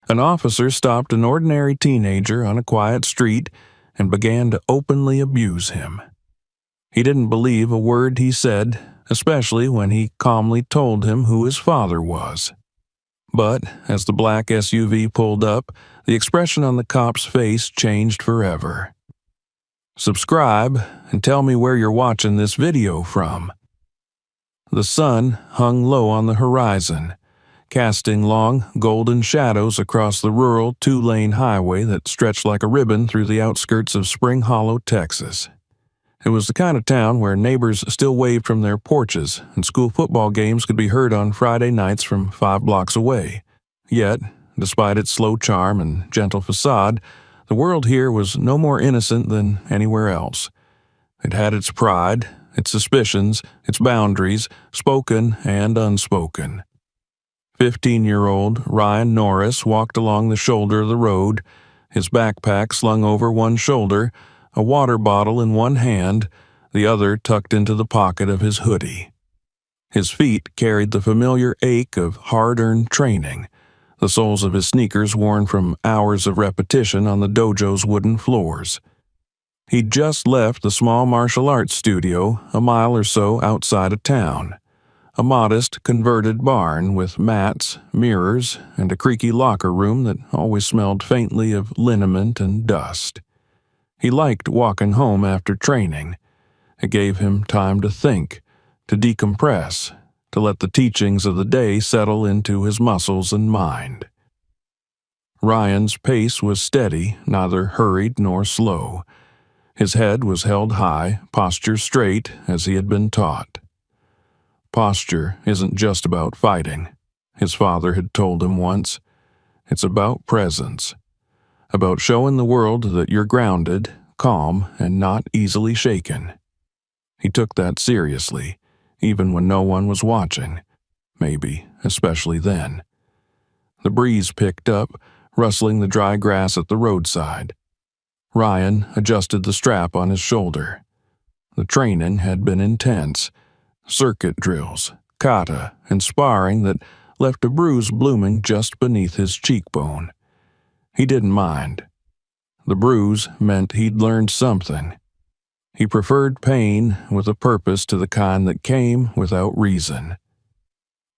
An officer stopped an ordinary teenager on a quiet street and began to openly abuse him. He didn't believe a word he said, especially when he calmly told him who his father was. But as the black SUV pulled up, the expression on the cop's face changed forever. Subscribe and tell me where you're watching this video from. The sun hung low on the horizon, casting long, golden shadows across the rural two-lane highway that stretched like a ribbon through the outskirts of Spring Hollow, Texas. It was the kind of town where neighbors still waved from their porches, and school football games could be heard on Friday nights from 5 blocks away. Yet, despite its slow charm and gentle facade, the world here was no more innocent than anywhere else. It had its pride, its suspicions, its boundaries, spoken and unspoken. 15-year-old Ryan Norris walked along the shoulder of the road, his backpack slung over one shoulder, a water bottle in one hand, the other tucked into the pocket of his hoodie. His feet carried the familiar ache of hard-earned training, the soles of his sneakers worn from hours of repetition on the dojo's wooden floors. He'd just left the small martial arts studio a mile or so outside of town, a modest converted barn with mats, mirrors, and a creaky locker room that always smelled faintly of liniment and dust. He liked walking home after training. It gave him time to think, to decompress, to let the teachings of the day settle into his muscles and mind. Ryan's pace was steady, neither hurried nor slow. His head was held high, posture straight, as he had been taught. Posture isn't just about fighting, his father had told him once. It's about presence. About showing the world that you're grounded, calm, and not easily shaken. He took that seriously, even when no one was watching, maybe especially then. The breeze picked up, rustling the dry grass at the roadside. Ryan adjusted the strap on his shoulder. The training had been intense. Circuit drills, kata, and sparring that left a bruise blooming just beneath his cheekbone. He didn't mind. The bruise meant he'd learned something. He preferred pain with a purpose to the kind that came without reason.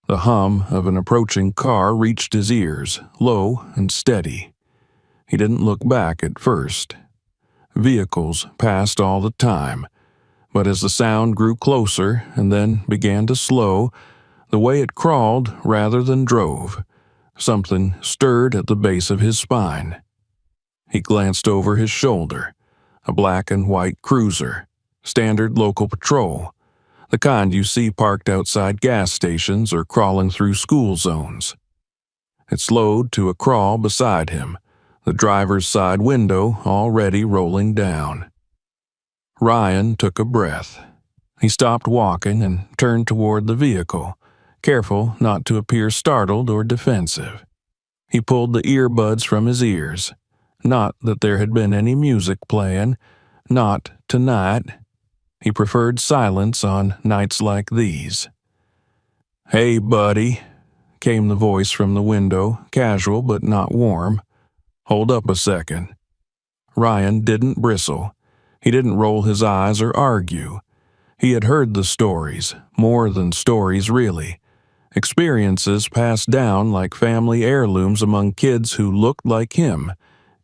The hum of an approaching car reached his ears, low and steady. He didn't look back at first. Vehicles passed all the time, but as the sound grew closer and then began to slow, the way it crawled rather than drove, something stirred at the base of his spine. He glanced over his shoulder. A black and white cruiser, standard local patrol, the kind you see parked outside gas stations or crawling through school zones. It slowed to a crawl beside him, the driver's side window already rolling down. Ryan took a breath. He stopped walking and turned toward the vehicle, careful not to appear startled or defensive. He pulled the earbuds from his ears. Not that there had been any music playing, not tonight. He preferred silence on nights like these. "Hey, buddy," came the voice from the window, casual but not warm. "Hold up a second." Ryan didn't bristle. He didn't roll his eyes or argue. He had heard the stories, more than stories really. Experiences passed down like family heirlooms among kids who looked like him,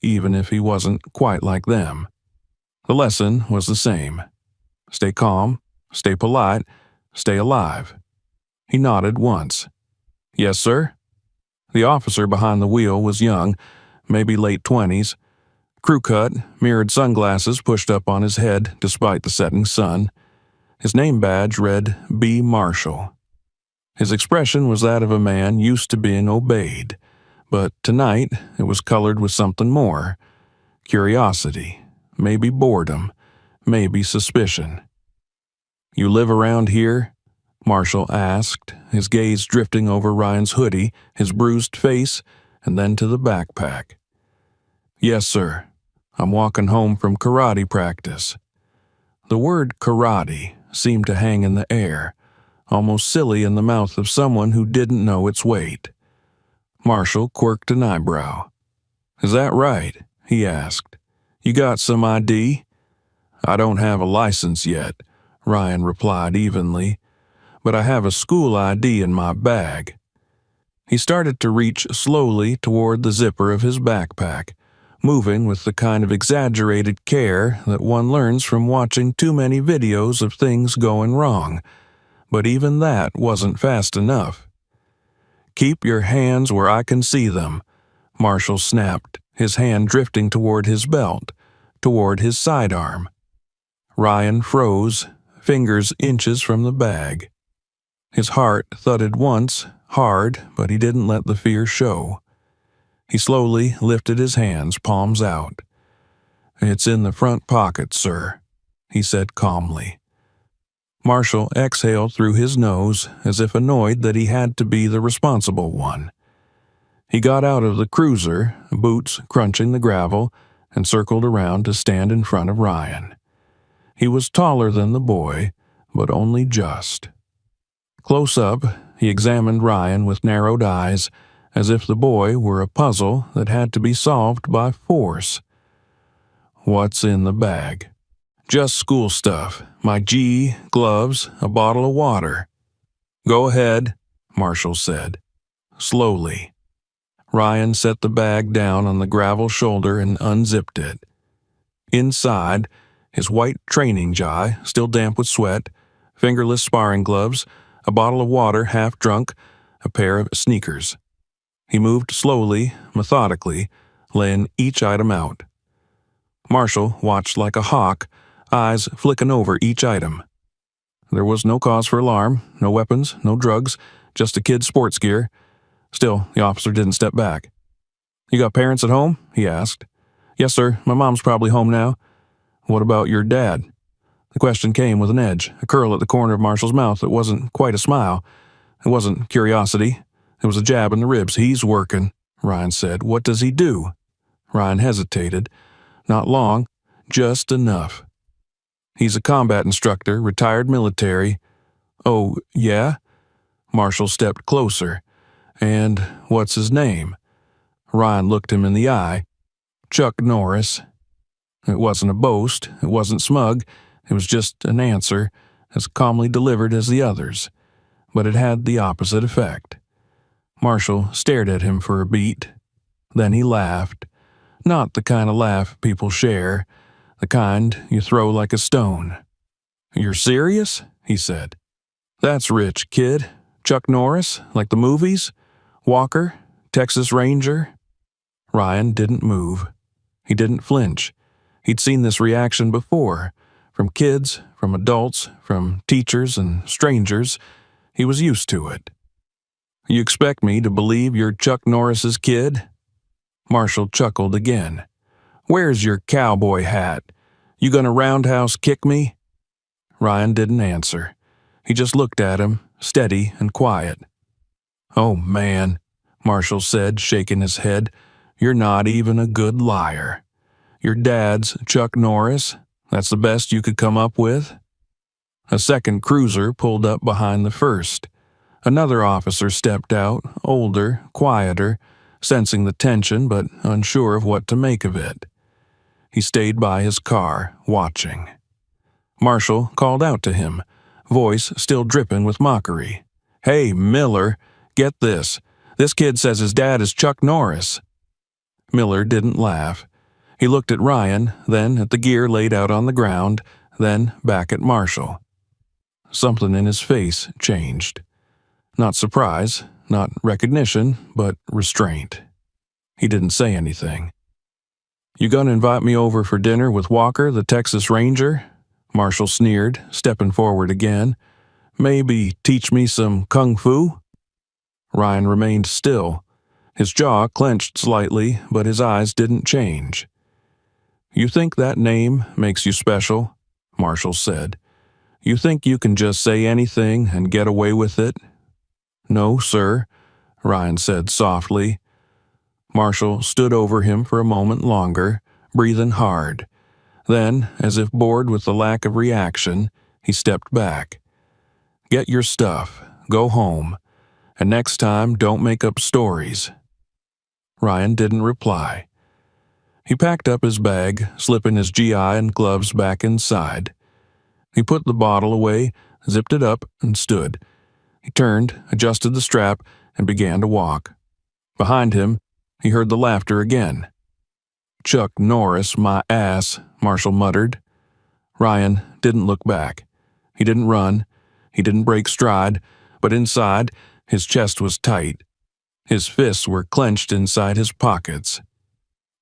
even if he wasn't quite like them. The lesson was the same. Stay calm, stay polite, stay alive. He nodded once. "Yes, sir?" The officer behind the wheel was young, maybe late 20s. Crew cut, mirrored sunglasses pushed up on his head despite the setting sun. His name badge read B. Marshall. His expression was that of a man used to being obeyed, but tonight it was colored with something more. Curiosity, maybe boredom, maybe suspicion. "You live around here?" Marshall asked, his gaze drifting over Ryan's hoodie, his bruised face, and then to the backpack. "Yes, sir. I'm walking home from karate practice." The word karate seemed to hang in the air, almost silly in the mouth of someone who didn't know its weight. Marshall quirked an eyebrow. "Is that right?" he asked. "You got some ID?" "I don't have a license yet," Ryan replied evenly, "but I have a school ID in my bag." He started to reach slowly toward the zipper of his backpack, moving with the kind of exaggerated care that one learns from watching too many videos of things going wrong. But even that wasn't fast enough. "Keep your hands where I can see them," Marshall snapped, his hand drifting toward his belt, toward his sidearm. Ryan froze, fingers inches from the bag. His heart thudded once, hard, but he didn't let the fear show. He slowly lifted his hands, palms out. "It's in the front pocket, sir," he said calmly. Marshall exhaled through his nose, as if annoyed that he had to be the responsible one. He got out of the cruiser, boots crunching the gravel, and circled around to stand in front of Ryan. He was taller than the boy, but only just. Close up, he examined Ryan with narrowed eyes, as if the boy were a puzzle that had to be solved by force. "What's in the bag?" "Just school stuff. My G, gloves, a bottle of water." "Go ahead," Marshall said. Slowly. Ryan set the bag down on the gravel shoulder and unzipped it. Inside, his white training gi, still damp with sweat, fingerless sparring gloves, a bottle of water half drunk, a pair of sneakers. He moved slowly, methodically, laying each item out. Marshall watched like a hawk, eyes flicking over each item. There was no cause for alarm, no weapons, no drugs, just a kid's sports gear. Still, the officer didn't step back. "You got parents at home?" he asked. "Yes, sir. My mom's probably home now." "What about your dad?" The question came with an edge, a curl at the corner of Marshall's mouth that wasn't quite a smile. It wasn't curiosity. It was a jab in the ribs. "He's working," Ryan said. "What does he do?" Ryan hesitated. "Not long. Just enough." "He's a combat instructor, retired military." "Oh, yeah?" Marshall stepped closer. "And what's his name?" Ryan looked him in the eye. "Chuck Norris." It wasn't a boast, it wasn't smug, it was just an answer, as calmly delivered as the others. But it had the opposite effect. Marshall stared at him for a beat. Then he laughed. Not the kind of laugh people share, the kind you throw like a stone. "You're serious?" he said. "That's rich, kid. Chuck Norris, like the movies? Walker? Texas Ranger?" Ryan didn't move. He didn't flinch. He'd seen this reaction before, from kids, from adults, from teachers and strangers. He was used to it. "You expect me to believe you're Chuck Norris's kid?" Marshall chuckled again. "Where's your cowboy hat? You gonna roundhouse kick me?" Ryan didn't answer. He just looked at him, steady and quiet. "Oh, man," Marshall said, shaking his head. "You're not even a good liar. Your dad's Chuck Norris? That's the best you could come up with?" A second cruiser pulled up behind the first. Another officer stepped out, older, quieter, sensing the tension but unsure of what to make of it. He stayed by his car, watching. Marshall called out to him, voice still dripping with mockery. "Hey, Miller, get this. This kid says his dad is Chuck Norris." Miller didn't laugh. He looked at Ryan, then at the gear laid out on the ground, then back at Marshall. Something in his face changed. Not surprise, not recognition, but restraint. He didn't say anything. "You gonna invite me over for dinner with Walker, the Texas Ranger?" Marshall sneered, stepping forward again. "Maybe teach me some kung fu?" Ryan remained still. His jaw clenched slightly, but his eyes didn't change. "You think that name makes you special?" Marshall said. "You think you can just say anything and get away with it?" "No, sir," Ryan said softly. Marshall stood over him for a moment longer, breathing hard. Then, as if bored with the lack of reaction, he stepped back. "Get your stuff. Go home. And next time, don't make up stories. Ryan didn't reply. He packed up his bag, slipping his GI and gloves back inside. He put the bottle away, zipped it up, and stood. He turned, adjusted the strap, and began to walk. Behind him, he heard the laughter again. "Chuck Norris, my ass," Marshall muttered. Ryan didn't look back. He didn't run. He didn't break stride, but inside, his chest was tight. His fists were clenched inside his pockets.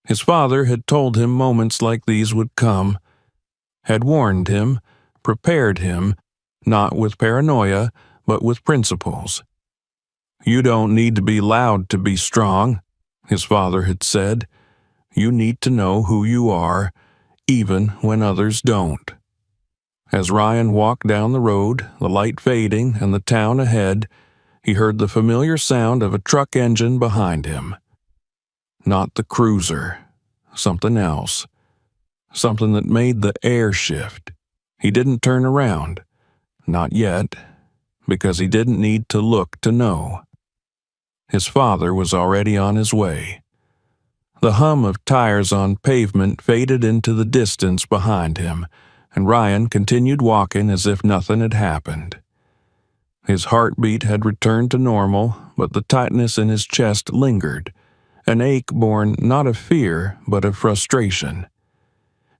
His father had told him moments like these would come, had warned him, prepared him, not with paranoia, but with principles. "You don't need to be loud to be strong," his father had said. "You need to know who you are, even when others don't." As Ryan walked down the road, the light fading and the town ahead, he heard the familiar sound of a truck engine behind him. Not the cruiser. Something else. Something that made the air shift. He didn't turn around. Not yet. Because he didn't need to look to know. His father was already on his way. The hum of tires on pavement faded into the distance behind him, and Ryan continued walking as if nothing had happened. His heartbeat had returned to normal, but the tightness in his chest lingered, an ache born not of fear, but of frustration.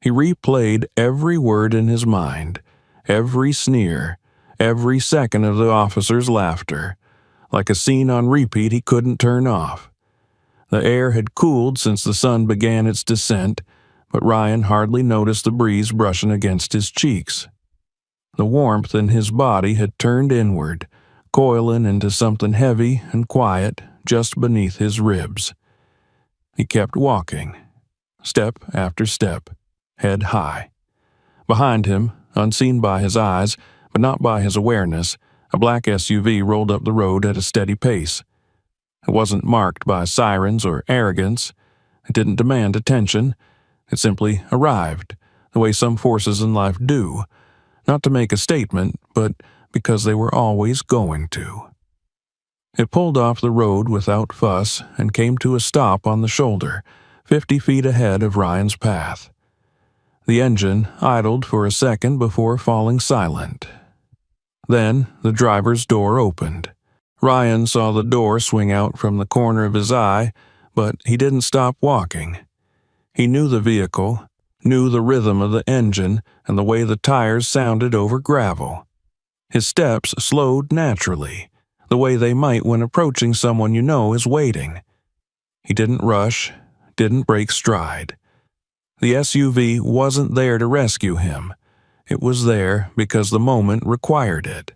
He replayed every word in his mind, every sneer, every second of the officer's laughter, like a scene on repeat he couldn't turn off. The air had cooled since the sun began its descent, but Ryan hardly noticed the breeze brushing against his cheeks. The warmth in his body had turned inward, coiling into something heavy and quiet just beneath his ribs. He kept walking, step after step, head high. Behind him, unseen by his eyes, but not by his awareness, a black SUV rolled up the road at a steady pace. It wasn't marked by sirens or arrogance. It didn't demand attention. It simply arrived, the way some forces in life do, not to make a statement, but because they were always going to. It pulled off the road without fuss and came to a stop on the shoulder, 50 feet ahead of Ryan's path. The engine idled for a second before falling silent. Then the driver's door opened. Ryan saw the door swing out from the corner of his eye, but he didn't stop walking. He knew the vehicle, knew the rhythm of the engine and the way the tires sounded over gravel. His steps slowed naturally, the way they might when approaching someone you know is waiting. He didn't rush, didn't break stride. The SUV wasn't there to rescue him. It was there because the moment required it.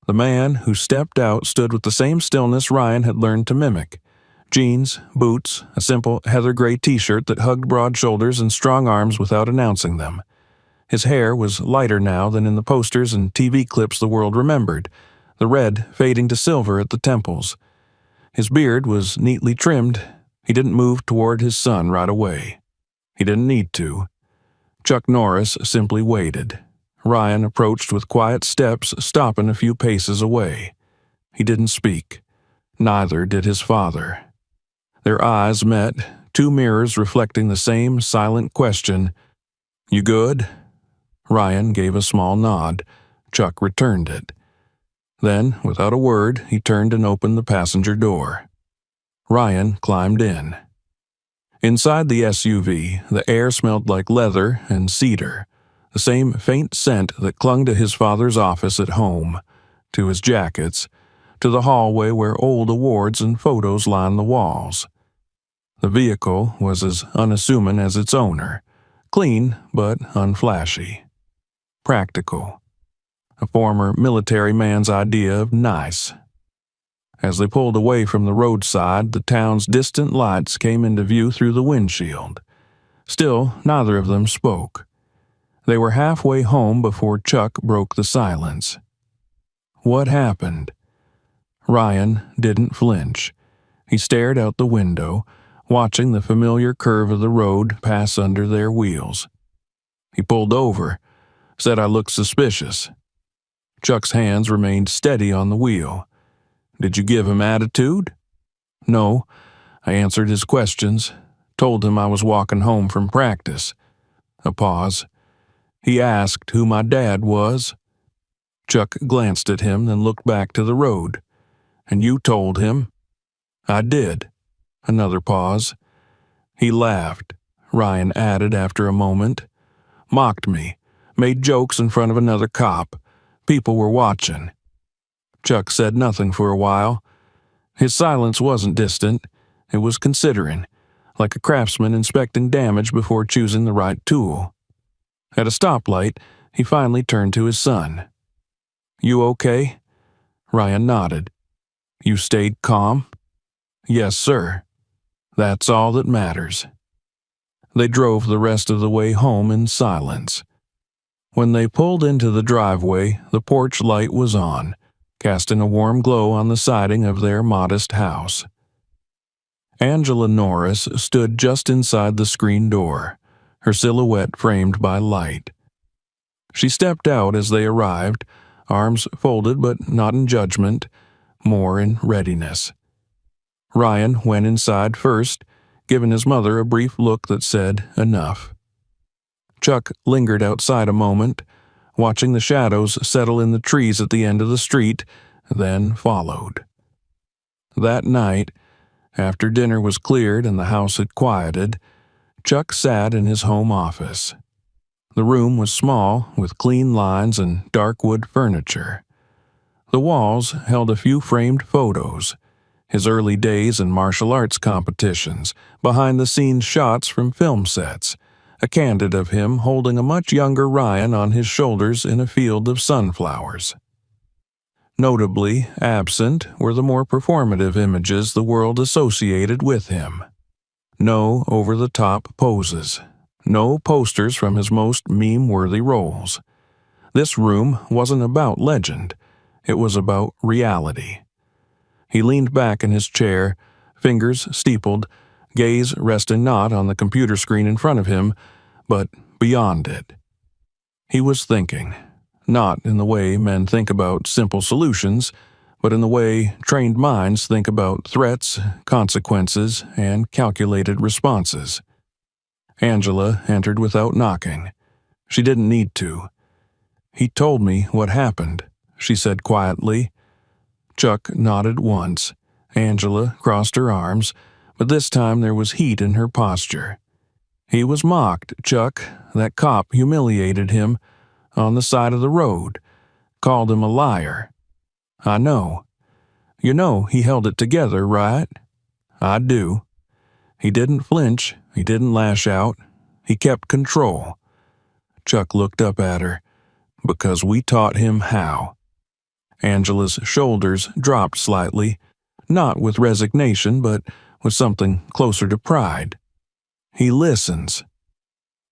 The man who stepped out stood with the same stillness Ryan had learned to mimic. Jeans, boots, a simple heather gray t-shirt that hugged broad shoulders and strong arms without announcing them. His hair was lighter now than in the posters and TV clips the world remembered, the red fading to silver at the temples. His beard was neatly trimmed. He didn't move toward his son right away. He didn't need to. Chuck Norris simply waited. Ryan approached with quiet steps, stopping a few paces away. He didn't speak. Neither did his father. Their eyes met, two mirrors reflecting the same silent question. "You good?" Ryan gave a small nod. Chuck returned it. Then, without a word, he turned and opened the passenger door. Ryan climbed in. Inside the SUV, the air smelled like leather and cedar, the same faint scent that clung to his father's office at home, to his jackets, to the hallway where old awards and photos lined the walls. The vehicle was as unassuming as its owner, clean but unflashy. Practical. A former military man's idea of nice. As they pulled away from the roadside, the town's distant lights came into view through the windshield. Still, neither of them spoke. They were halfway home before Chuck broke the silence. What happened? Ryan didn't flinch. He stared out the window, watching the familiar curve of the road pass under their wheels. He pulled over, said I looked suspicious. Chuck's hands remained steady on the wheel. Did you give him attitude? No, I answered his questions, told him I was walking home from practice. A pause. He asked who my dad was. Chuck glanced at him, then looked back to the road. And you told him? I did. Another pause. He laughed, Ryan added after a moment. Mocked me, made jokes in front of another cop. People were watching. Chuck said nothing for a while. His silence wasn't distant. It was considering, like a craftsman inspecting damage before choosing the right tool. At a stoplight, he finally turned to his son. You okay? Ryan nodded. You stayed calm? Yes, sir. That's all that matters. They drove the rest of the way home in silence. When they pulled into the driveway, the porch light was on, casting a warm glow on the siding of their modest house. Angela Norris stood just inside the screen door, her silhouette framed by light. She stepped out as they arrived, arms folded but not in judgment, more in readiness. Ryan went inside first, giving his mother a brief look that said enough. Chuck lingered outside a moment, watching the shadows settle in the trees at the end of the street, then followed. That night, after dinner was cleared and the house had quieted, Chuck sat in his home office. The room was small, with clean lines and dark wood furniture. The walls held a few framed photos, his early days in martial arts competitions, behind-the-scenes shots from film sets, a candid of him holding a much younger Ryan on his shoulders in a field of sunflowers. Notably absent were the more performative images the world associated with him. No over-the-top poses, no posters from his most meme-worthy roles. This room wasn't about legend, it was about reality. He leaned back in his chair, fingers steepled, gaze resting not on the computer screen in front of him, but beyond it. He was thinking, not in the way men think about simple solutions, but in the way trained minds think about threats, consequences, and calculated responses. Angela entered without knocking. She didn't need to. He told me what happened, she said quietly. Chuck nodded once. Angela crossed her arms, but this time there was heat in her posture. He was mocked, Chuck. That cop humiliated him on the side of the road, called him a liar. I know. You know he held it together, right? I do. He didn't flinch. He didn't lash out. He kept control. Chuck looked up at her. Because we taught him how. Angela's shoulders dropped slightly, not with resignation, but with something closer to pride. He listens.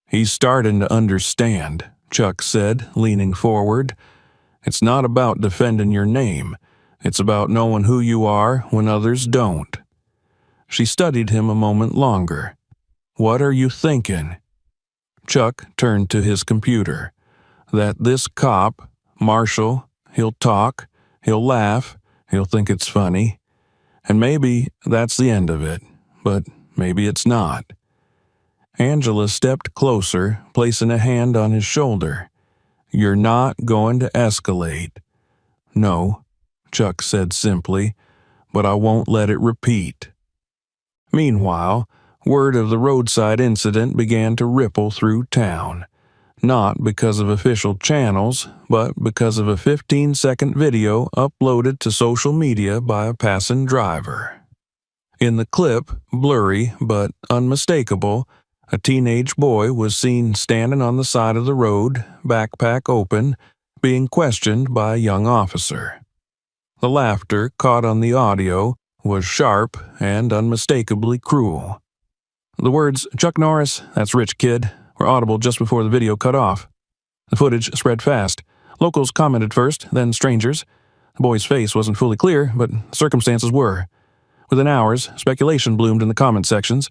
He's starting to understand, Chuck said, leaning forward. It's not about defending your name. It's about knowing who you are when others don't. She studied him a moment longer. What are you thinking? Chuck turned to his computer. That this cop, Marshall, he'll talk, he'll laugh, he'll think it's funny. And maybe that's the end of it, but maybe it's not. Angela stepped closer, placing a hand on his shoulder. You're not going to escalate. No, Chuck said simply, but I won't let it repeat. Meanwhile, word of the roadside incident began to ripple through town. Not because of official channels, but because of a 15-second video uploaded to social media by a passing driver. In the clip, blurry but unmistakable, a teenage boy was seen standing on the side of the road, backpack open, being questioned by a young officer. The laughter caught on the audio was sharp and unmistakably cruel. The words, "Chuck Norris, that's rich kid," were audible just before the video cut off. The footage spread fast. Locals commented first, then strangers. The boy's face wasn't fully clear, but circumstances were. Within hours, speculation bloomed in the comment sections.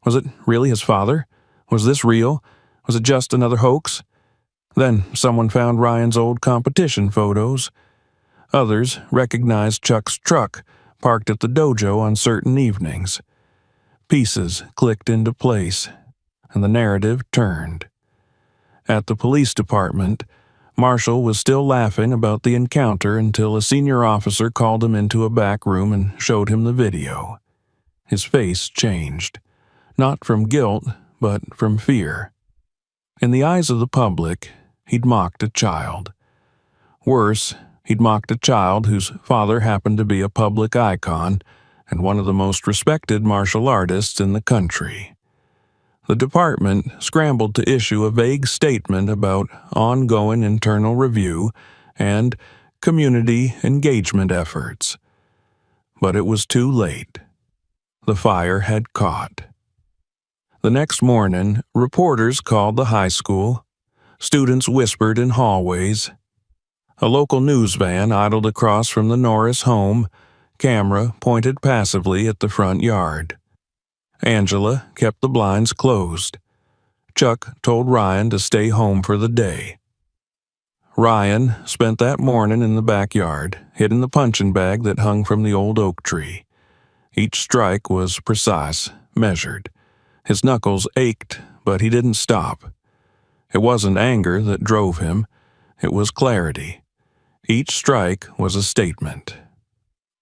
Was it really his father? Was this real? Was it just another hoax? Then someone found Ryan's old competition photos. Others recognized Chuck's truck, parked at the dojo on certain evenings. Pieces clicked into place, and the narrative turned. At the police department, Marshall was still laughing about the encounter until a senior officer called him into a back room and showed him the video. His face changed, not from guilt, but from fear. In the eyes of the public, he'd mocked a child. Worse, he'd mocked a child whose father happened to be a public icon and one of the most respected martial artists in the country. The department scrambled to issue a vague statement about ongoing internal review and community engagement efforts. But it was too late. The fire had caught. The next morning, reporters called the high school. Students whispered in hallways. A local news van idled across from the Norris home, camera pointed passively at the front yard. Angela kept the blinds closed. Chuck told Ryan to stay home for the day. Ryan spent that morning in the backyard, hidden the punching bag that hung from the old oak tree. Each strike was precise, measured. His knuckles ached, but he didn't stop. It wasn't anger that drove him. It was clarity. Each strike was a statement.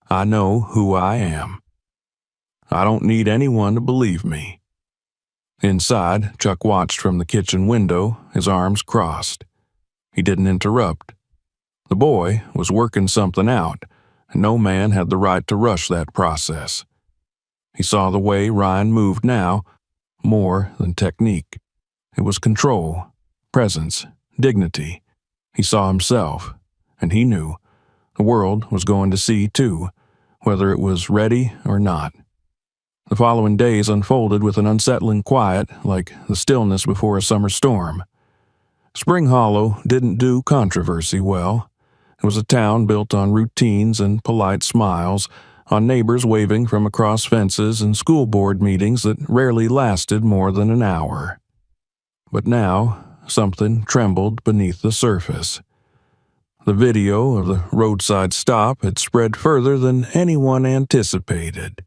I know who I am. I don't need anyone to believe me. Inside, Chuck watched from the kitchen window, his arms crossed. He didn't interrupt. The boy was working something out, and no man had the right to rush that process. He saw the way Ryan moved now, more than technique. It was control, presence, dignity. He saw himself, and he knew. The world was going to see, too, whether it was ready or not. The following days unfolded with an unsettling quiet, like the stillness before a summer storm. Spring Hollow didn't do controversy well. It was a town built on routines and polite smiles, on neighbors waving from across fences and school board meetings that rarely lasted more than an hour. But now, something trembled beneath the surface. The video of the roadside stop had spread further than anyone anticipated.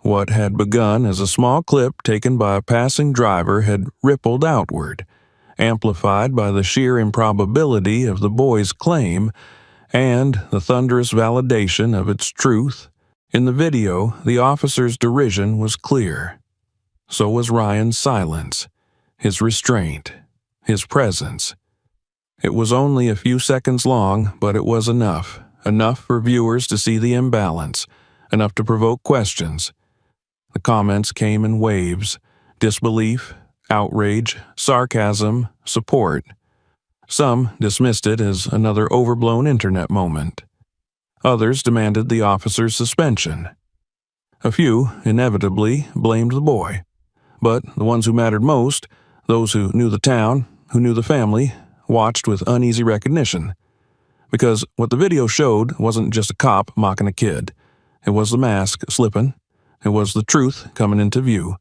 What had begun as a small clip taken by a passing driver had rippled outward, amplified by the sheer improbability of the boy's claim and the thunderous validation of its truth. In the video, the officer's derision was clear. So was Ryan's silence, his restraint, his presence. It was only a few seconds long, but it was enough for viewers to see the imbalance, enough to provoke questions. The comments came in waves: disbelief, outrage, sarcasm, support. Some dismissed it as another overblown internet moment. Others demanded the officer's suspension. A few, inevitably, blamed the boy. But the ones who mattered most, those who knew the town, who knew the family, watched with uneasy recognition. Because what the video showed wasn't just a cop mocking a kid. It was the mask slipping. It was the truth coming into view.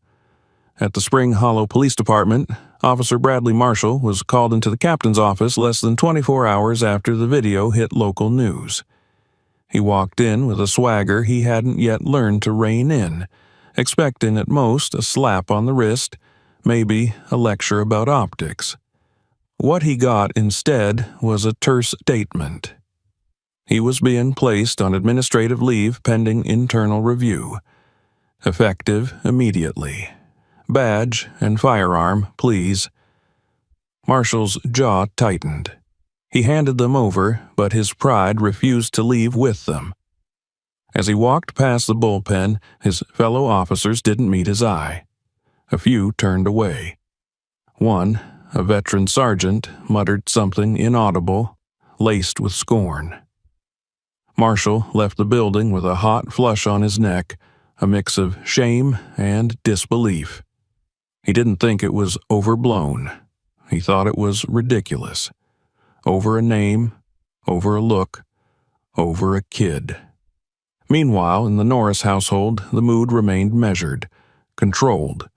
At the Spring Hollow Police Department, Officer Bradley Marshall was called into the captain's office less than 24 hours after the video hit local news. He walked in with a swagger he hadn't yet learned to rein in, expecting at most a slap on the wrist, maybe a lecture about optics. What he got instead was a terse statement. He was being placed on administrative leave pending internal review. Effective immediately. Badge and firearm, please. Marshall's jaw tightened. He handed them over, but his pride refused to leave with them. As he walked past the bullpen, his fellow officers didn't meet his eye. A few turned away. One, a veteran sergeant, muttered something inaudible, laced with scorn. Marshall left the building with a hot flush on his neck, a mix of shame and disbelief. He didn't think it was overblown. He thought it was ridiculous. Over a name, over a look, over a kid. Meanwhile, in the Norris household, the mood remained measured, controlled.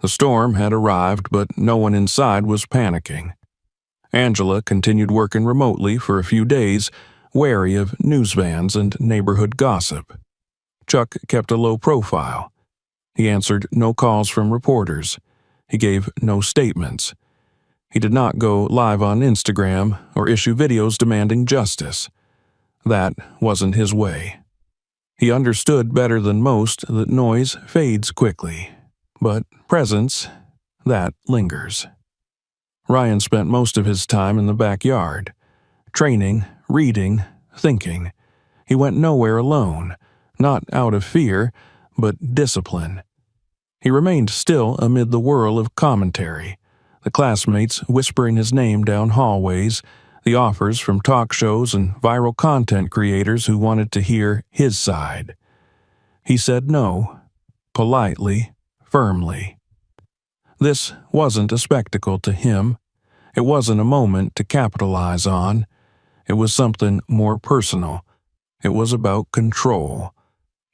The storm had arrived, but no one inside was panicking. Angela continued working remotely for a few days, wary of news vans and neighborhood gossip. Chuck kept a low profile. He answered no calls from reporters. He gave no statements. He did not go live on Instagram or issue videos demanding justice. That wasn't his way. He understood better than most that noise fades quickly, but presence, that lingers. Ryan spent most of his time in the backyard, training, reading, thinking. He went nowhere alone, not out of fear, but discipline. He remained still amid the whirl of commentary, the classmates whispering his name down hallways, the offers from talk shows and viral content creators who wanted to hear his side. He said no, politely, firmly. This wasn't a spectacle to him. It wasn't a moment to capitalize on. It was something more personal. It was about control.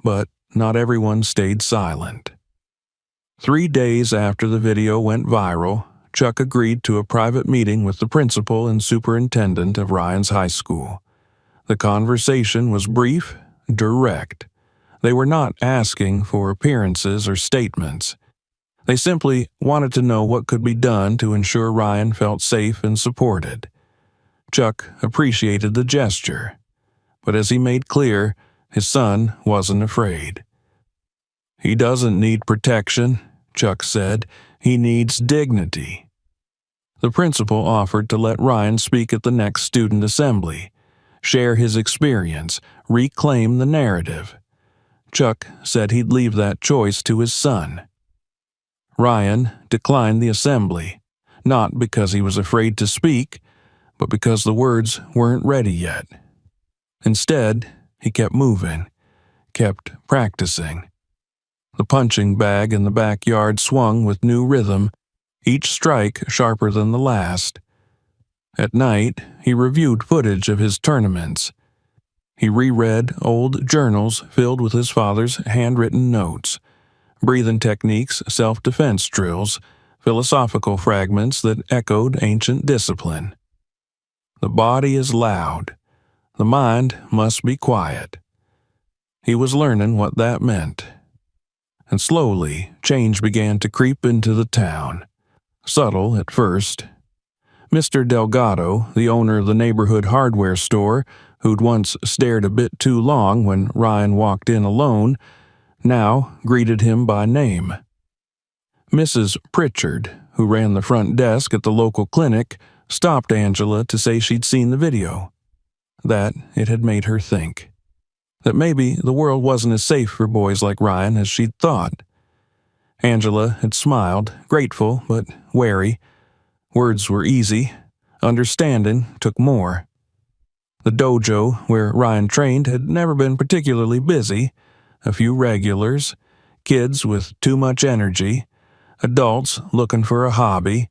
But not everyone stayed silent. 3 days after the video went viral, Chuck agreed to a private meeting with the principal and superintendent of Ryan's high school. The conversation was brief, direct. They were not asking for appearances or statements. They simply wanted to know what could be done to ensure Ryan felt safe and supported. Chuck appreciated the gesture, but as he made clear, his son wasn't afraid. "He doesn't need protection," Chuck said. "He needs dignity." The principal offered to let Ryan speak at the next student assembly, share his experience, reclaim the narrative. Chuck said he'd leave that choice to his son. Ryan declined the assembly, not because he was afraid to speak, but because the words weren't ready yet. Instead, he kept moving, kept practicing. The punching bag in the backyard swung with new rhythm, each strike sharper than the last. At night, he reviewed footage of his tournaments. He reread old journals filled with his father's handwritten notes, breathing techniques, self-defense drills, philosophical fragments that echoed ancient discipline. The body is loud. The mind must be quiet. He was learning what that meant. And slowly, change began to creep into the town. Subtle at first. Mr. Delgado, the owner of the neighborhood hardware store, who'd once stared a bit too long when Ryan walked in alone, now greeted him by name. Mrs. Pritchard, who ran the front desk at the local clinic, stopped Angela to say she'd seen the video. That it had made her think. That maybe the world wasn't as safe for boys like Ryan as she'd thought. Angela had smiled, grateful but wary. Words were easy. Understanding took more. The dojo where Ryan trained had never been particularly busy. A few regulars, kids with too much energy, adults looking for a hobby.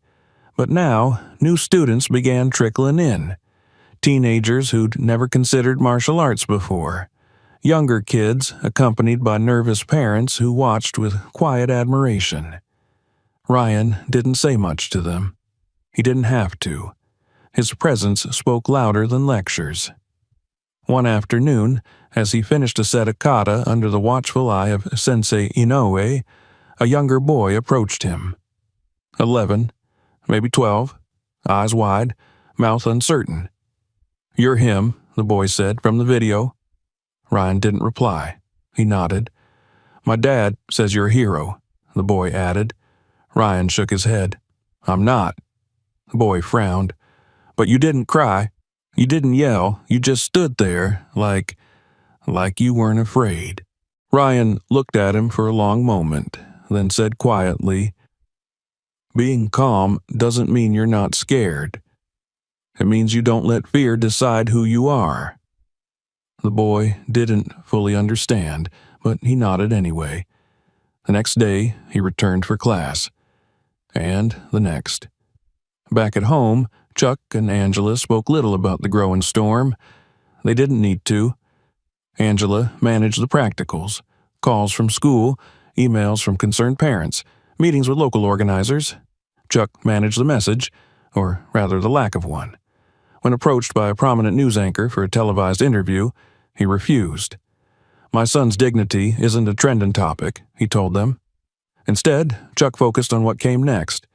But now, new students began trickling in. Teenagers who'd never considered martial arts before. Younger kids accompanied by nervous parents who watched with quiet admiration. Ryan didn't say much to them. He didn't have to. His presence spoke louder than lectures. One afternoon, as he finished a set of kata under the watchful eye of Sensei Inoue, a younger boy approached him. 11, maybe 12, eyes wide, mouth uncertain. "You're him," the boy said, "from the video." Ryan didn't reply. He nodded. "My dad says you're a hero," the boy added. Ryan shook his head. "I'm not." The boy frowned. "But you didn't cry. You didn't yell. You just stood there like you weren't afraid." Ryan looked at him for a long moment, then said quietly, "Being calm doesn't mean you're not scared. It means you don't let fear decide who you are." The boy didn't fully understand, but he nodded anyway. The next day, he returned for class. And the next. Back at home, Chuck and Angela spoke little about the growing storm. They didn't need to. Angela managed the practicals, calls from school, emails from concerned parents, meetings with local organizers. Chuck managed the message, or rather the lack of one. When approached by a prominent news anchor for a televised interview, he refused. "My son's dignity isn't a trending topic," he told them. Instead, Chuck focused on what came next.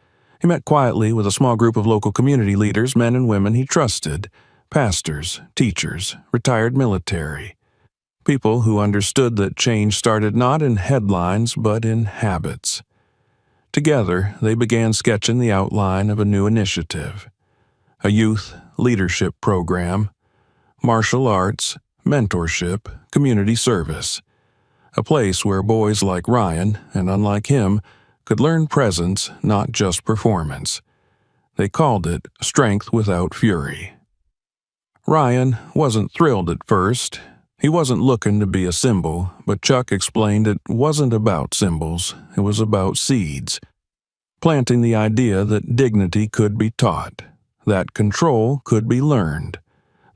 He met quietly with a small group of local community leaders, men and women he trusted, pastors, teachers, retired military, people who understood that change started not in headlines but in habits. Together, they began sketching the outline of a new initiative: a youth leadership program, martial arts, mentorship, community service, a place where boys like Ryan, and unlike him, could learn presence, not just performance. They called it Strength Without Fury. Ryan wasn't thrilled at first. He wasn't looking to be a symbol, but Chuck explained it wasn't about symbols, it was about seeds, planting the idea that dignity could be taught, that control could be learned,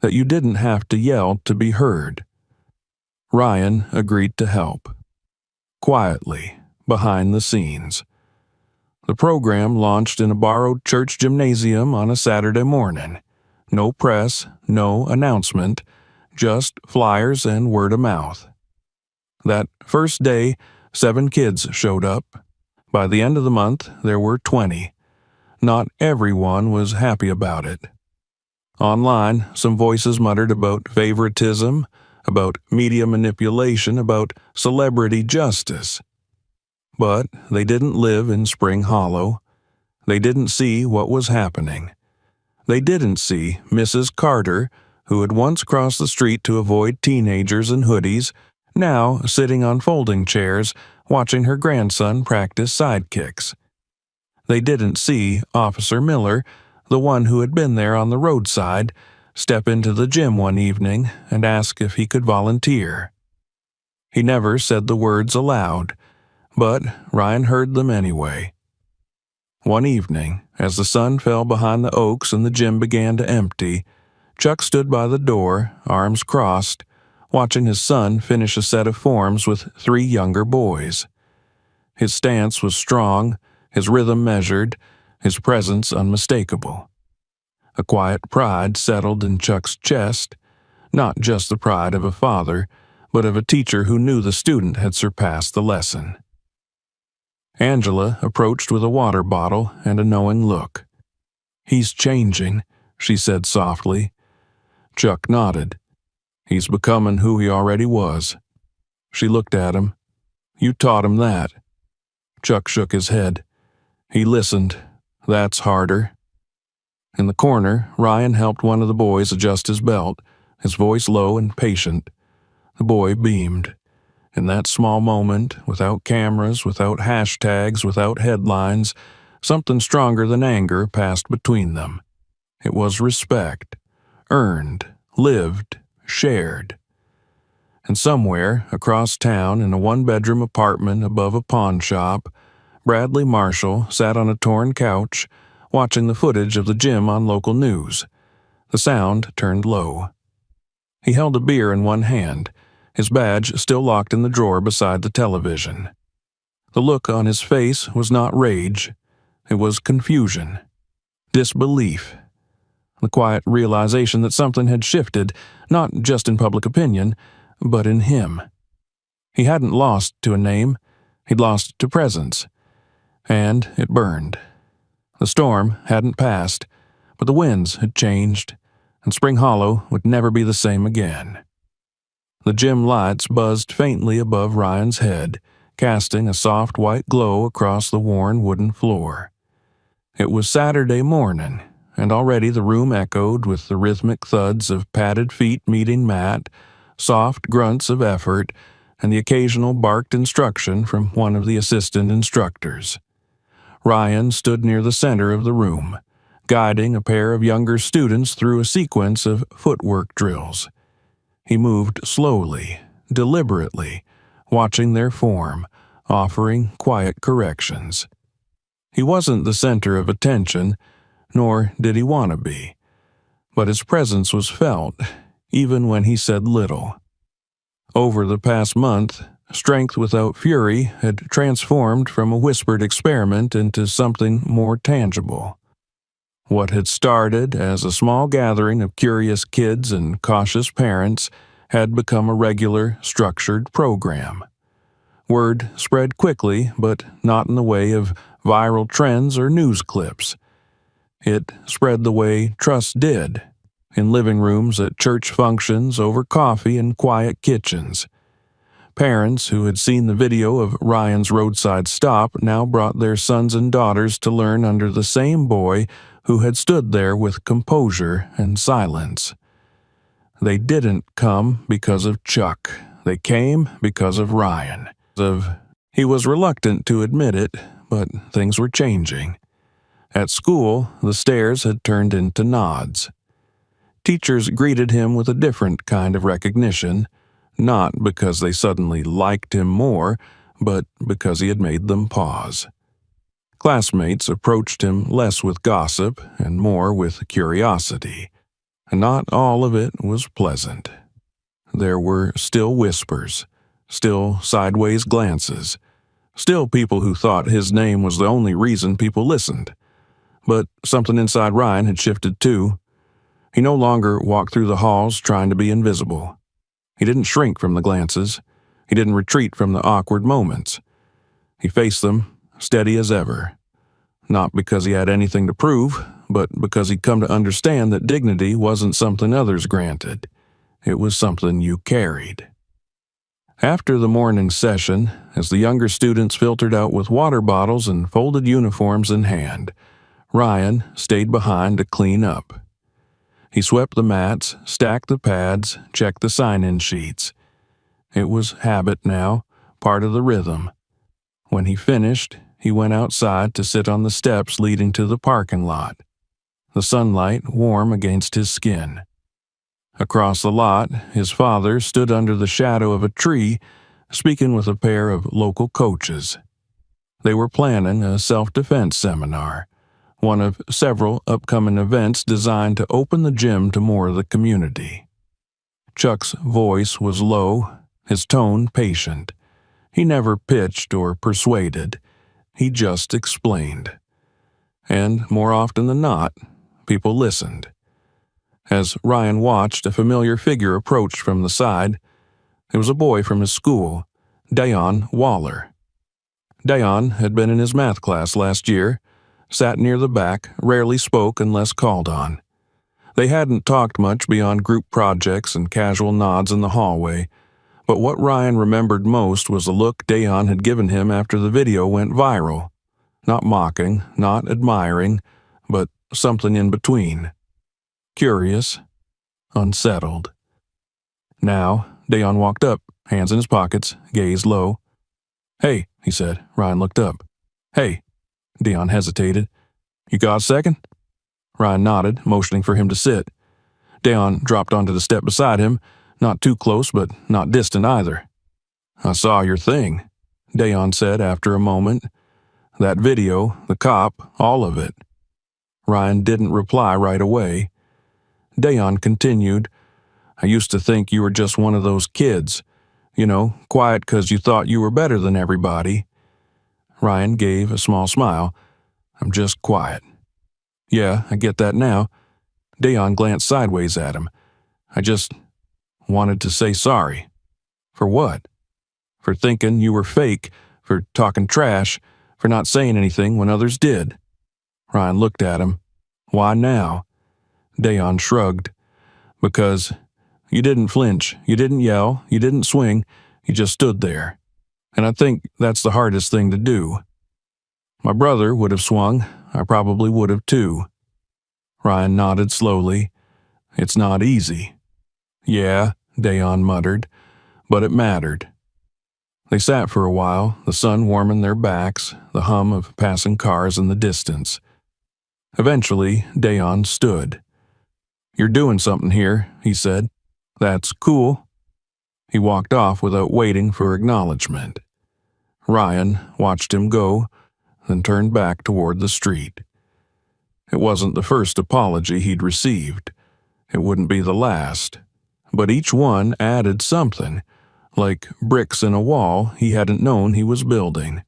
that you didn't have to yell to be heard. Ryan agreed to help. Quietly, behind the scenes. The program launched in a borrowed church gymnasium on a Saturday morning. No press, no announcement, just flyers and word of mouth. That first day, 7 kids showed up. By the end of the month, there were 20. Not everyone was happy about it. Online, some voices muttered about favoritism, about media manipulation, about celebrity justice. But they didn't live in Spring Hollow. They didn't see what was happening. They didn't see Mrs. Carter, who had once crossed the street to avoid teenagers in hoodies, now sitting on folding chairs, watching her grandson practice side kicks. They didn't see Officer Miller, the one who had been there on the roadside, step into the gym one evening and ask if he could volunteer. He never said the words aloud, but Ryan heard them anyway. One evening, as the sun fell behind the oaks and the gym began to empty, Chuck stood by the door, arms crossed, watching his son finish a set of forms with 3 younger boys. His stance was strong, his rhythm measured, his presence unmistakable. A quiet pride settled in Chuck's chest, not just the pride of a father, but of a teacher who knew the student had surpassed the lesson. Angela approached with a water bottle and a knowing look. "He's changing," she said softly. Chuck nodded. "He's becoming who he already was." She looked at him. "You taught him that." Chuck shook his head. He listened. "That's harder." In the corner, Ryan helped one of the boys adjust his belt, his voice low and patient. The boy beamed. In that small moment, without cameras, without hashtags, without headlines, something stronger than anger passed between them. It was respect. Earned, lived, shared. And somewhere, across town, in a 1-bedroom apartment above a pawn shop, Bradley Marshall sat on a torn couch, watching the footage of the gym on local news. The sound turned low. He held a beer in one hand, his badge still locked in the drawer beside the television. The look on his face was not rage. It was confusion. Disbelief. The quiet realization that something had shifted, not just in public opinion, but in him. He hadn't lost to a name. He'd lost to presence. And it burned. The storm hadn't passed, but the winds had changed, and Spring Hollow would never be the same again. The gym lights buzzed faintly above Ryan's head, casting a soft white glow across the worn wooden floor. It was Saturday morning, and already the room echoed with the rhythmic thuds of padded feet meeting mat, soft grunts of effort, and the occasional barked instruction from one of the assistant instructors. Ryan stood near the center of the room, guiding a pair of younger students through a sequence of footwork drills. He moved slowly, deliberately, watching their form, offering quiet corrections. He wasn't the center of attention, nor did he want to be, but his presence was felt, even when he said little. Over the past month, Strength Without Fury had transformed from a whispered experiment into something more tangible. What had started as a small gathering of curious kids and cautious parents had become a regular, structured program. Word spread quickly, but not in the way of viral trends or news clips. It spread the way trust did, in living rooms at church functions over coffee in quiet kitchens. Parents who had seen the video of Ryan's roadside stop now brought their sons and daughters to learn under the same boy who had stood there with composure and silence. They didn't come because of Chuck. They came because of Ryan. He was reluctant to admit it, but things were changing. At school, the stares had turned into nods. Teachers greeted him with a different kind of recognition, not because they suddenly liked him more, but because he had made them pause. Classmates approached him less with gossip and more with curiosity, and not all of it was pleasant. There were still whispers, still sideways glances, still people who thought his name was the only reason people listened. But something inside Ryan had shifted too. He no longer walked through the halls trying to be invisible. He didn't shrink from the glances. He didn't retreat from the awkward moments. He faced them, steady as ever. Not because he had anything to prove, but because he'd come to understand that dignity wasn't something others granted. It was something you carried. After the morning session, as the younger students filtered out with water bottles and folded uniforms in hand, Ryan stayed behind to clean up. He swept the mats, stacked the pads, checked the sign-in sheets. It was habit now, part of the rhythm. When he finished, he went outside to sit on the steps leading to the parking lot, the sunlight warm against his skin. Across the lot, his father stood under the shadow of a tree, speaking with a pair of local coaches. They were planning a self-defense seminar, one of several upcoming events designed to open the gym to more of the community. Chuck's voice was low, his tone patient. He never pitched or persuaded. He just explained. And more often than not, people listened. As Ryan watched, a familiar figure approached from the side. It was a boy from his school, Dayon Waller. Dayon had been in his math class last year, sat near the back, rarely spoke unless called on. They hadn't talked much beyond group projects and casual nods in the hallway, but what Ryan remembered most was the look Dayon had given him after the video went viral. Not mocking, not admiring, but something in between. Curious, unsettled. Now, Dayon walked up, hands in his pockets, gaze low. "Hey," he said. Ryan looked up. "Hey." Dayon hesitated. "You got a second?" Ryan nodded, motioning for him to sit. Dayon dropped onto the step beside him, not too close but not distant either. "I saw your thing," Dayon said after a moment. "That video, the cop, all of it." Ryan didn't reply right away. Dayon continued, "I used to think you were just one of those kids. Quiet 'cause you thought you were better than everybody." Ryan gave a small smile. "I'm just quiet." "Yeah, I get that now." Dayon glanced sideways at him. "I just wanted to say sorry." "For what?" "For thinking you were fake, for talking trash, for not saying anything when others did." Ryan looked at him. "Why now?" Dayon shrugged. "Because you didn't flinch, you didn't yell, you didn't swing, you just stood there. And I think that's the hardest thing to do. My brother would have swung, I probably would have too." Ryan nodded slowly. "It's not easy." "Yeah," Dayon muttered, "but it mattered." They sat for a while, the sun warming their backs, the hum of passing cars in the distance. Eventually, Dayon stood. "You're doing something here," he said. "That's cool." He walked off without waiting for acknowledgement. Ryan watched him go, then turned back toward the street. It wasn't the first apology he'd received. It wouldn't be the last. But each one added something, like bricks in a wall he hadn't known he was building.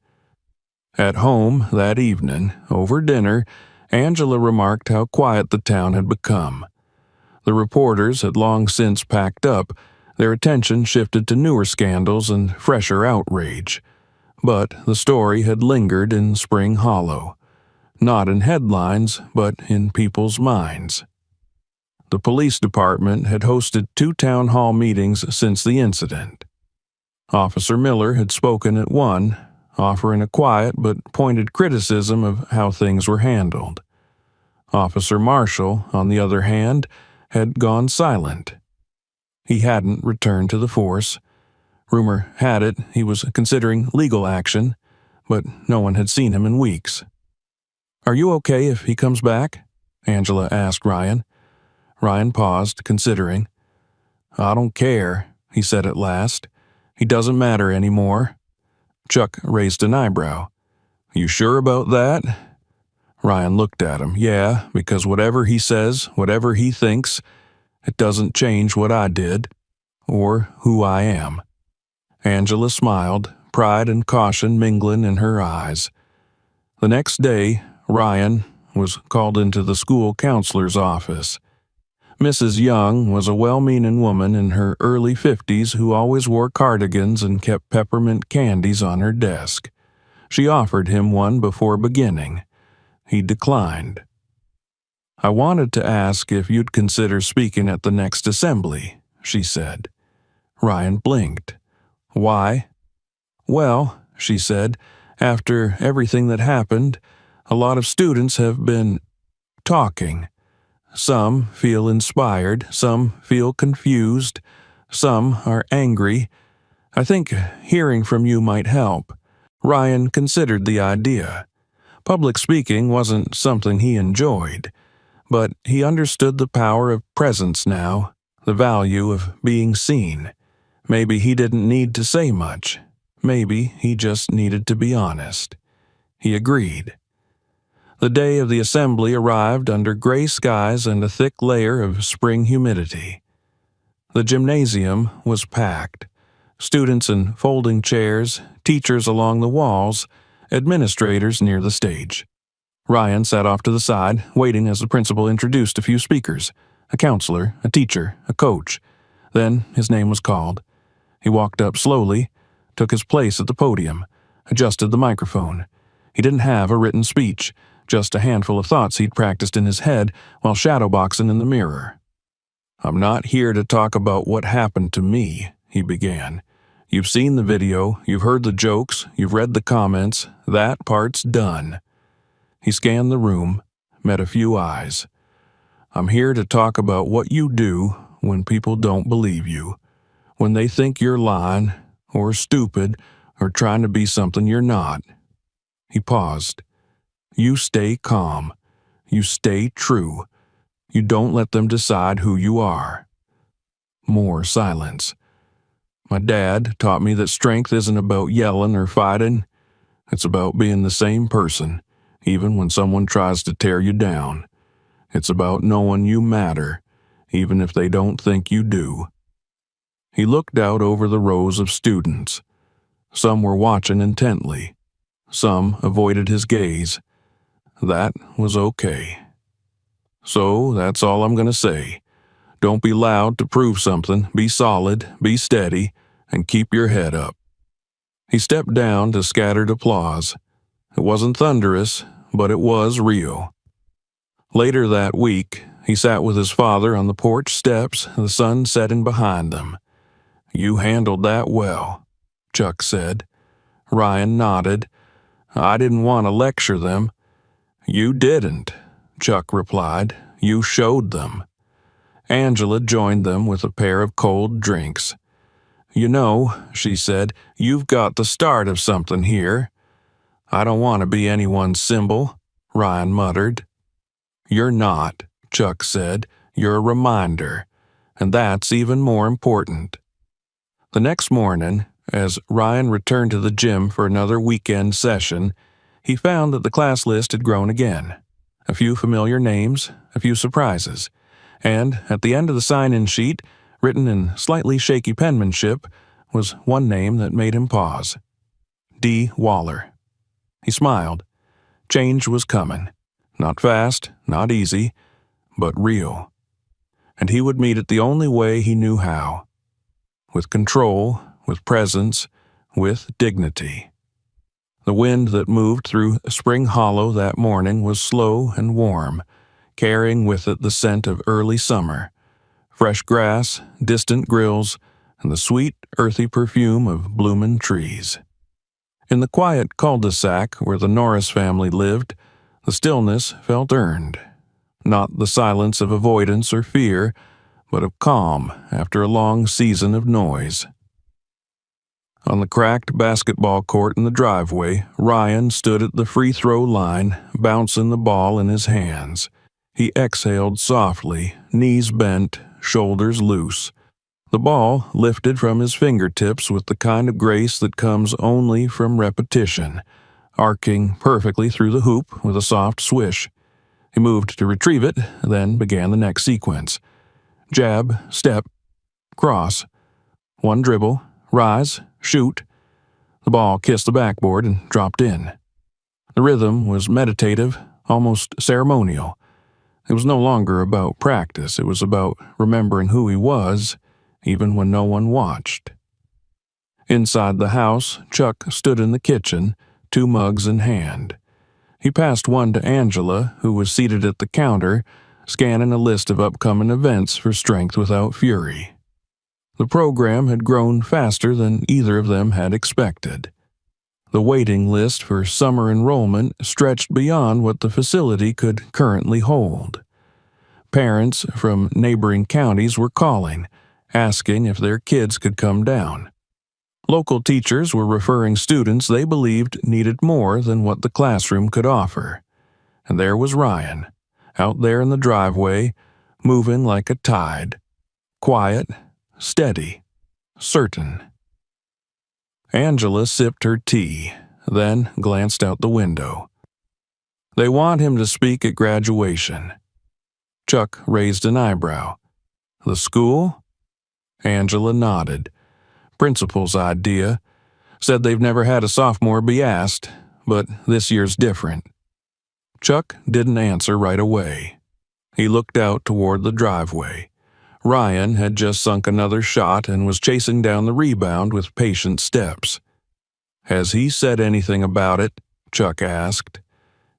At home that evening, over dinner, Angela remarked how quiet the town had become. The reporters had long since packed up, Their attention shifted to newer scandals and fresher outrage. But the story had lingered in Spring Hollow, not in headlines, but in people's minds. The police department had hosted 2 town hall meetings since the incident. Officer Miller had spoken at one, offering a quiet but pointed criticism of how things were handled. Officer Marshall, on the other hand, had gone silent. He hadn't returned to the force. Rumor had it he was considering legal action, but no one had seen him in weeks. "Are you okay if he comes back?" Angela asked Ryan. Ryan paused, considering. "I don't care," he said at last. "He doesn't matter anymore." Chuck raised an eyebrow. "You sure about that?" Ryan looked at him. "Yeah, because whatever he says, whatever he thinks, it doesn't change what I did, or who I am." Angela smiled, pride and caution mingling in her eyes. The next day, Ryan was called into the school counselor's office. Mrs. Young was a well-meaning woman in her early 50s who always wore cardigans and kept peppermint candies on her desk. She offered him one before beginning. He declined. "I wanted to ask if you'd consider speaking at the next assembly," she said. Ryan blinked. "Why?" "Well," she said, "after everything that happened, a lot of students have been talking. Some feel inspired, some feel confused, some are angry. I think hearing from you might help." Ryan considered the idea. Public speaking wasn't something he enjoyed, but he understood the power of presence now, the value of being seen. Maybe he didn't need to say much. Maybe he just needed to be honest. He agreed. The day of the assembly arrived under gray skies and a thick layer of spring humidity. The gymnasium was packed. Students in folding chairs, teachers along the walls, administrators near the stage. Ryan sat off to the side, waiting as the principal introduced a few speakers, a counselor, a teacher, a coach. Then his name was called. He walked up slowly, took his place at the podium, adjusted the microphone. He didn't have a written speech, just a handful of thoughts he'd practiced in his head while shadowboxing in the mirror. "I'm not here to talk about what happened to me," he began. "You've seen the video, you've heard the jokes, you've read the comments. That part's done." He scanned the room, met a few eyes. "I'm here to talk about what you do when people don't believe you, when they think you're lying, or stupid, or trying to be something you're not." He paused. "You stay calm. You stay true. You don't let them decide who you are." More silence. "My dad taught me that strength isn't about yelling or fighting. It's about being the same person, even when someone tries to tear you down. It's about knowing you matter, even if they don't think you do." He looked out over the rows of students. Some were watching intently. Some avoided his gaze. That was okay. "So that's all I'm going to say. Don't be loud to prove something. Be solid, be steady, and keep your head up." He stepped down to scattered applause. It wasn't thunderous, but it was real. Later that week, he sat with his father on the porch steps, the sun setting behind them. "You handled that well," Chuck said. Ryan nodded. "I didn't want to lecture them." "You didn't," Chuck replied. "You showed them." Angela joined them with a pair of cold drinks. "You know," she said, "you've got the start of something here." "I don't want to be anyone's symbol," Ryan muttered. "You're not," Chuck said. "You're a reminder. And that's even more important." The next morning, as Ryan returned to the gym for another weekend session, he found that the class list had grown again. A few familiar names, a few surprises, and at the end of the sign-in sheet, written in slightly shaky penmanship, was one name that made him pause. D. Waller. He smiled. Change was coming. Not fast, not easy, but real. And he would meet it the only way he knew how. with control, with presence, with dignity. The wind that moved through Spring Hollow that morning was slow and warm, carrying with it the scent of early summer, fresh grass, distant grills, and the sweet, earthy perfume of bloomin' trees. In the quiet cul-de-sac where the Norris family lived, the stillness felt earned, not the silence of avoidance or fear, but of calm after a long season of noise. On the cracked basketball court in the driveway, Ryan stood at the free throw line, bouncing the ball in his hands. He exhaled softly, knees bent, shoulders loose. The ball lifted from his fingertips with the kind of grace that comes only from repetition, arcing perfectly through the hoop with a soft swish. He moved to retrieve it, then began the next sequence. Jab, step, cross. One dribble, rise, shoot. The ball kissed the backboard and dropped in. The rhythm was meditative, almost ceremonial. It was no longer about practice. It was about remembering who he was, even when no one watched. Inside the house, Chuck stood in the kitchen, 2 mugs in hand. He passed one to Angela, who was seated at the counter, scanning a list of upcoming events for Strength Without Fury. The program had grown faster than either of them had expected. The waiting list for summer enrollment stretched beyond what the facility could currently hold. Parents from neighboring counties were calling, asking if their kids could come down. Local teachers were referring students they believed needed more than what the classroom could offer. And there was Ryan, out there in the driveway, moving like a tide, quiet, steady, certain. Angela sipped her tea, then glanced out the window. They want him to speak at graduation. Chuck raised an eyebrow. The school? Angela nodded. Principal's idea. Said they've never had a sophomore be asked, but this year's different. Chuck didn't answer right away. He looked out toward the driveway. Ryan had just sunk another shot and was chasing down the rebound with patient steps. Has he said anything about it? Chuck asked.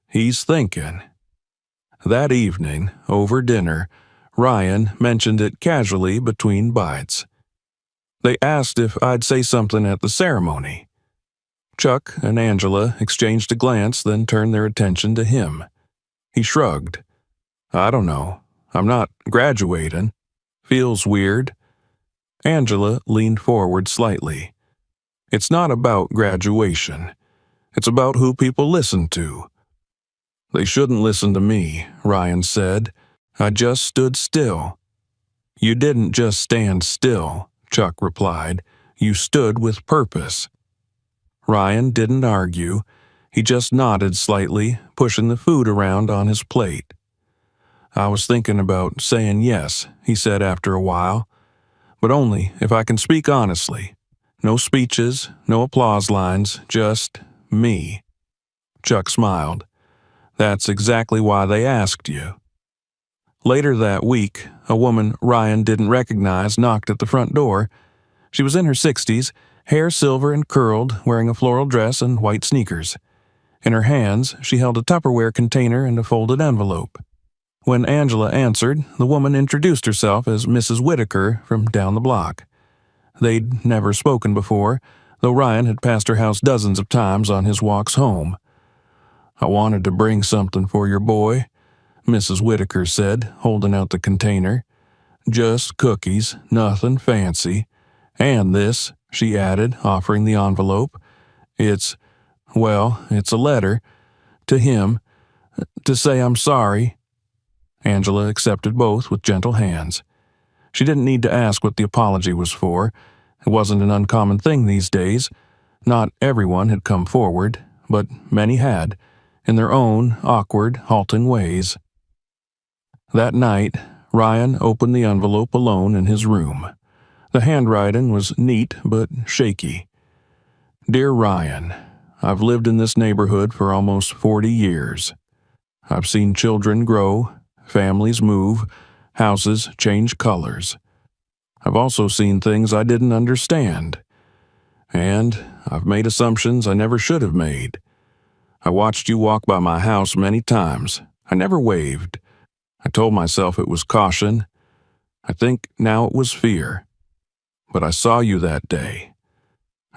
He's thinking. That evening, over dinner, Ryan mentioned it casually between bites. They asked if I'd say something at the ceremony. Chuck and Angela exchanged a glance, then turned their attention to him. He shrugged. I don't know. I'm not graduating. Feels weird. Angela leaned forward slightly. It's not about graduation. It's about who people listen to. They shouldn't listen to me, Ryan said. I just stood still. You didn't just stand still, Chuck replied. You stood with purpose. Ryan didn't argue. He just nodded slightly, pushing the food around on his plate. I was thinking about saying yes, he said after a while, but only if I can speak honestly. No speeches, no applause lines, just me. Chuck smiled. That's exactly why they asked you. Later that week, a woman Ryan didn't recognize knocked at the front door. She was in her 60s, hair silver and curled, wearing a floral dress and white sneakers. In her hands, she held a Tupperware container and a folded envelope. When Angela answered, the woman introduced herself as Mrs. Whitaker from down the block. They'd never spoken before, though Ryan had passed her house dozens of times on his walks home. I wanted to bring something for your boy, Mrs. Whitaker said, holding out the container. Just cookies, nothing fancy. And this, she added, offering the envelope. It's a letter. To him. To say I'm sorry. Angela accepted both with gentle hands. She didn't need to ask what the apology was for. It wasn't an uncommon thing these days. Not everyone had come forward, but many had, in their own awkward, halting ways. That night, Ryan opened the envelope alone in his room. The handwriting was neat but shaky. Dear Ryan, I've lived in this neighborhood for almost 40 years. I've seen children grow, families move, houses change colors. I've also seen things I didn't understand. And I've made assumptions I never should have made. I watched you walk by my house many times. I never waved. I told myself it was caution. I think now it was fear. But I saw you that day,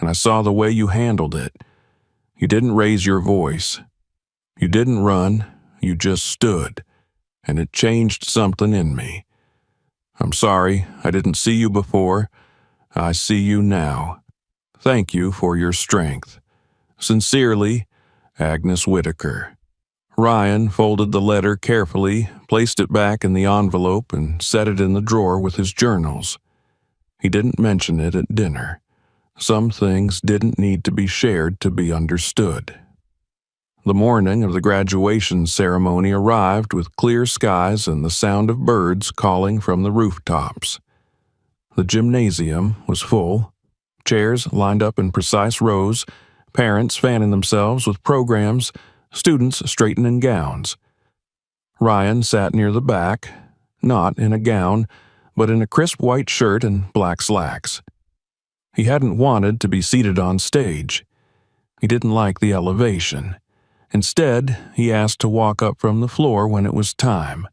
and I saw the way you handled it. You didn't raise your voice. You didn't run. You just stood, and it changed something in me. I'm sorry I didn't see you before. I see you now. Thank you for your strength. Sincerely, Agnes Whitaker. Ryan folded the letter carefully, placed it back in the envelope, and set it in the drawer with his journals. He didn't mention it at dinner. Some things didn't need to be shared to be understood. The morning of the graduation ceremony arrived with clear skies and the sound of birds calling from the rooftops. The gymnasium was full, chairs lined up in precise rows, parents fanning themselves with programs, students straightening gowns. Ryan sat near the back, not in a gown, but in a crisp white shirt and black slacks. He hadn't wanted to be seated on stage. He didn't like the elevation. Instead, he asked to walk up from the floor when it was time.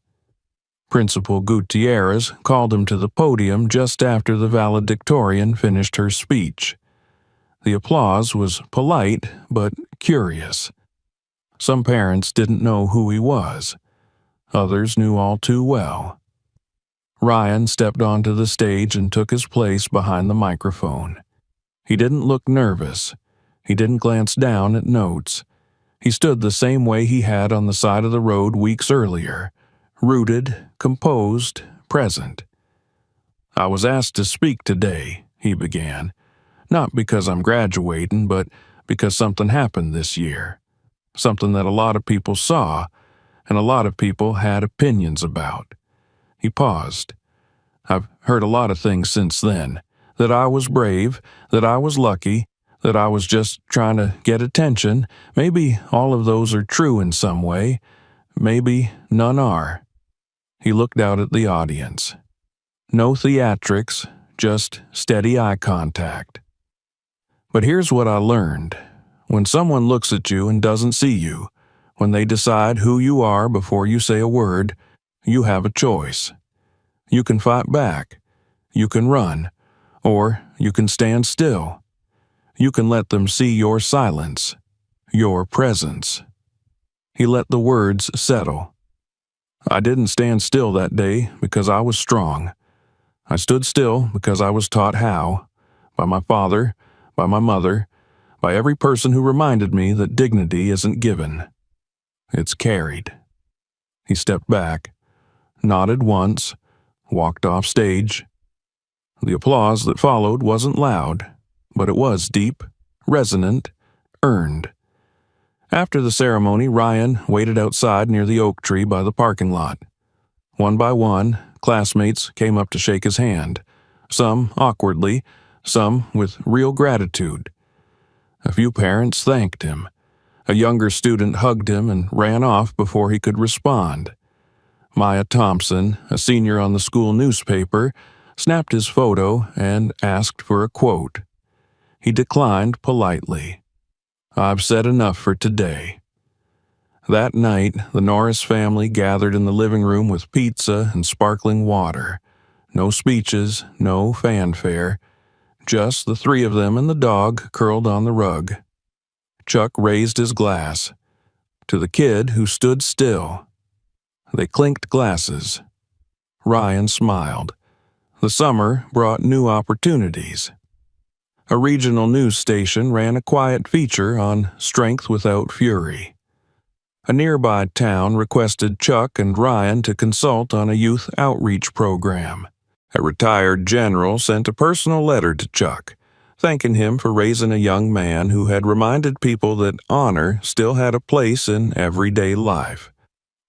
Principal Gutierrez called him to the podium just after the valedictorian finished her speech. The applause was polite but curious. Some parents didn't know who he was. Others knew all too well. Ryan stepped onto the stage and took his place behind the microphone. He didn't look nervous. He didn't glance down at notes. He stood the same way he had on the side of the road weeks earlier, rooted, composed, present. I was asked to speak today, he began, not because I'm graduating, but because something happened this year, something that a lot of people saw, and a lot of people had opinions about. He paused. I've heard a lot of things since then, that I was brave, that I was lucky, that I was just trying to get attention. Maybe all of those are true in some way. Maybe none are. He looked out at the audience. No theatrics, just steady eye contact. But here's what I learned. When someone looks at you and doesn't see you, when they decide who you are before you say a word, you have a choice. You can fight back. You can run. Or you can stand still. You can let them see your silence, your presence. He let the words settle. I didn't stand still that day because I was strong. I stood still because I was taught how, by my father, by my mother, by every person who reminded me that dignity isn't given. It's carried. He stepped back, nodded once, walked off stage. The applause that followed wasn't loud, but it was deep, resonant, earned. After the ceremony, Ryan waited outside near the oak tree by the parking lot. One by one, classmates came up to shake his hand, some awkwardly, some with real gratitude. A few parents thanked him. A younger student hugged him and ran off before he could respond. Maya Thompson, a senior on the school newspaper, snapped his photo and asked for a quote. He declined politely. I've said enough for today. That night, the Norris family gathered in the living room with pizza and sparkling water. No speeches, no fanfare. Just the three of them and the dog curled on the rug. Chuck raised his glass. To the kid who stood still. They clinked glasses. Ryan smiled. The summer brought new opportunities. A regional news station ran a quiet feature on strength without fury. A nearby town requested Chuck and Ryan to consult on a youth outreach program. A retired general sent a personal letter to Chuck, thanking him for raising a young man who had reminded people that honor still had a place in everyday life.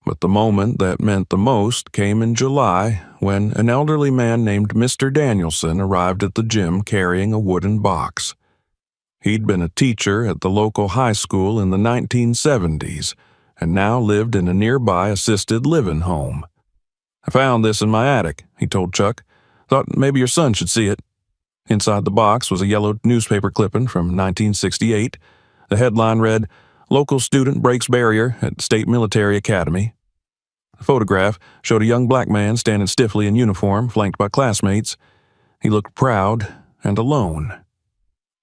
But the moment that meant the most came in July when an elderly man named Mr. Danielson arrived at the gym carrying a wooden box. He'd been a teacher at the local high school in the 1970s and now lived in a nearby assisted living home. I found this in my attic, he told Chuck. Thought maybe your son should see it." Inside the box was a yellow newspaper clipping from 1968. The headline read, "Local student breaks barrier at State Military Academy." The photograph showed a young black man standing stiffly in uniform, flanked by classmates. He looked proud and alone.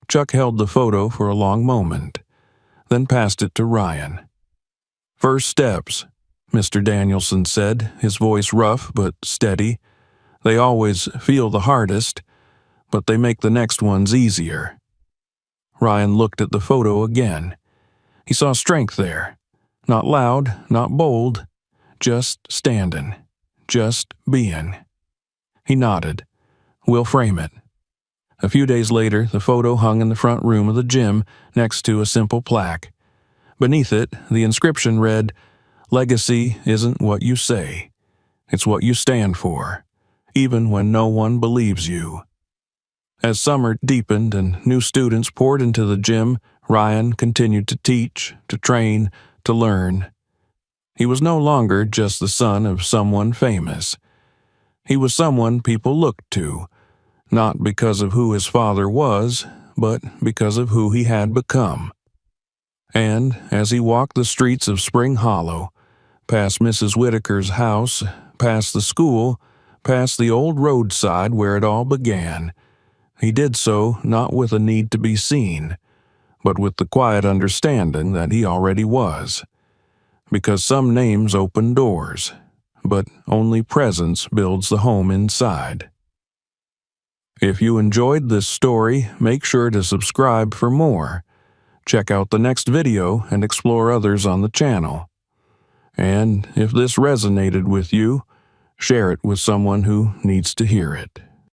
Chuck held the photo for a long moment, then passed it to Ryan. "First steps," Mr. Danielson said, his voice rough but steady. "They always feel the hardest, but they make the next ones easier." Ryan looked at the photo again. He saw strength there. Not loud, not bold, just standing, just being. He nodded. "We'll frame it." A few days later, the photo hung in the front room of the gym next to a simple plaque. Beneath it, the inscription read, "Legacy isn't what you say. It's what you stand for, even when no one believes you." As summer deepened and new students poured into the gym, Ryan continued to teach, to train, to learn. He was no longer just the son of someone famous. He was someone people looked to, not because of who his father was, but because of who he had become. And as he walked the streets of Spring Hollow, past Mrs. Whitaker's house, past the school, past the old roadside where it all began, he did so not with a need to be seen, but with the quiet understanding that he already was. Because some names open doors, but only presence builds the home inside. If you enjoyed this story, make sure to subscribe for more. Check out the next video and explore others on the channel. And if this resonated with you, share it with someone who needs to hear it.